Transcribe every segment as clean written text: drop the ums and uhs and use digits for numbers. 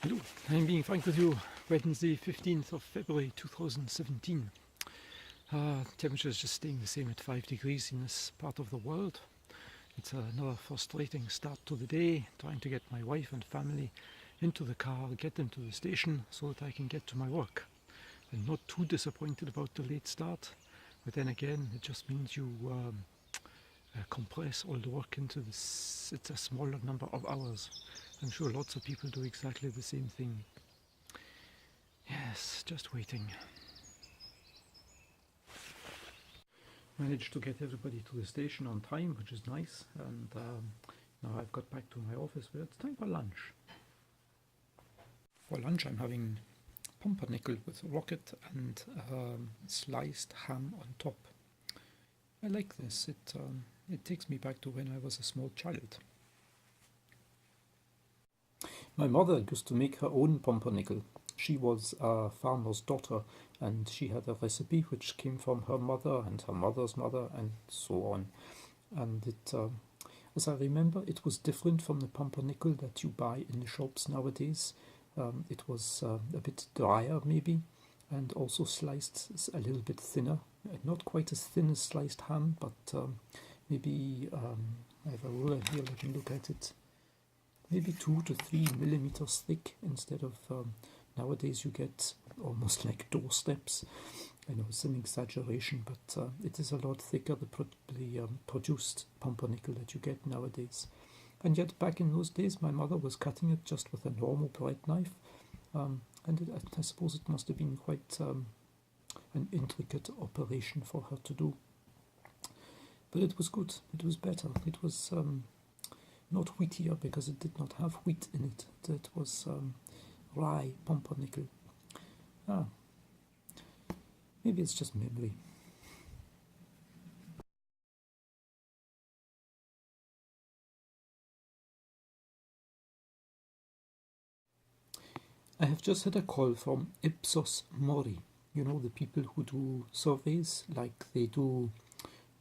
Hello, I'm being frank with you. Wednesday, 15th of February 2017. Temperature is just staying the same at 5 degrees in this part of the world. It's another frustrating start to the day, trying to get my wife and family into the car, get them to the station so that I can get to my work. I'm not too disappointed about the late start, but then again, it just means you compress all the work into this. It's a smaller number of hours. I'm sure lots of people do exactly the same thing. Yes, just waiting. Managed to get everybody to the station on time, which is nice, and now I've got back to my office, but it's time for lunch. For lunch I'm having pumpernickel with rocket and sliced ham on top. I like this. It takes me back to when I was a small child. My mother used to make her own pumpernickel. She was a farmer's daughter, and she had a recipe which came from her mother and her mother's mother and so on. And it, as I remember, it was different from the pumpernickel that you buy in the shops nowadays. It was a bit drier maybe, and also sliced a little bit thinner. Not quite as thin as sliced ham, but maybe, I have a ruler here, let me look at it. Maybe 2 to 3 millimeters thick instead of nowadays you get almost like doorsteps. I know it's an exaggeration, but it is a lot thicker, the produced pumpernickel that you get nowadays. And yet back in those days my mother was cutting it just with a normal bread knife, and I suppose it must have been quite an intricate operation for her to do. But it was good, it was better, it was not wheatier because it did not have wheat in it. It was rye pumpernickel. Maybe it's just memory. I have just had a call from IPSOS-MORI. You know, the people who do surveys, like they do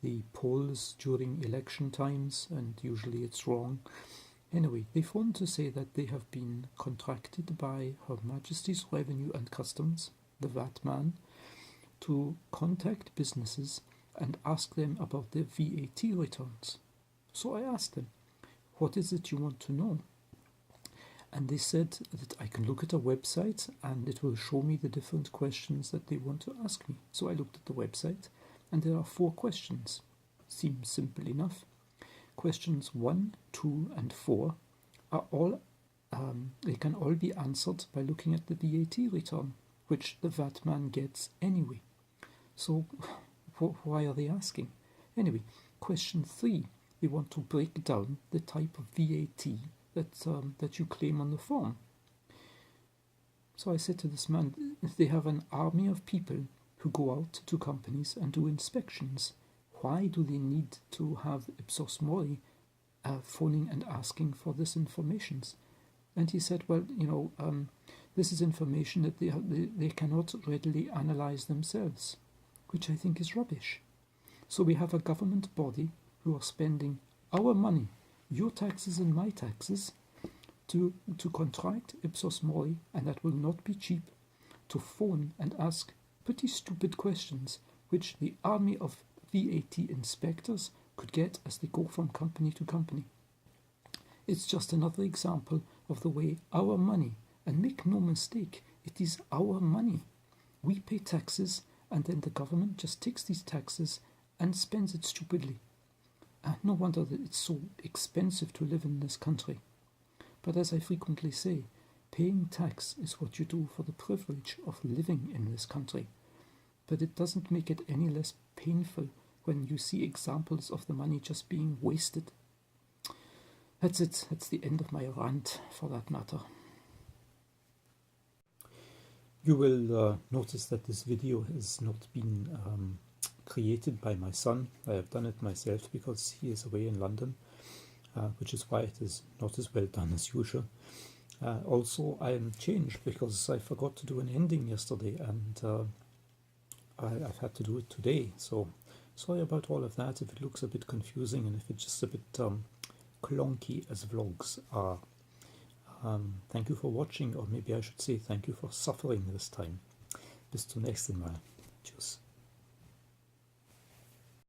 the polls during election times, and usually it's wrong. Anyway, they phoned to say that they have been contracted by Her Majesty's Revenue and Customs, the VAT man, to contact businesses and ask them about their VAT returns. So I asked them, what is it you want to know? And they said that I can look at a website and it will show me the different questions that they want to ask me. So I looked at the website and there are 4 questions. Seems simple enough. Questions 1, 2 and 4 are all, they can all be answered by looking at the VAT return, which the VAT man gets anyway. So why are they asking? Anyway, question 3, they want to break down the type of VAT that you claim on the form. So I said to this man, they have an army of people who go out to companies and do inspections. Why do they need to have IPSOS-MORI phoning and asking for this information? And he said, well, you know, this is information that they cannot readily analyze themselves, which I think is rubbish. So we have a government body who are spending our money, your taxes and my taxes, to contract IPSOS-MORI, and that will not be cheap, to phone and ask pretty stupid questions which the army of VAT inspectors could get as they go from company to company. It's just another example of the way our money, and make no mistake, it is our money. We pay taxes and then the government just takes these taxes and spends it stupidly. No wonder that it's so expensive to live in this country. But as I frequently say, paying tax is what you do for the privilege of living in this country. But it doesn't make it any less painful when you see examples of the money just being wasted. That's it. That's the end of my rant, for that matter. You will notice that this video has not been created by my son. I have done it myself because he is away in London, which is why it is not as well done as usual. Also, I am changed because I forgot to do an ending yesterday, and I've had to do it today. So sorry about all of that if it looks a bit confusing and if it's just a bit clunky as vlogs are. Thank you for watching, or maybe I should say thank you for suffering this time. Bis zum nächsten Mal. Tschüss.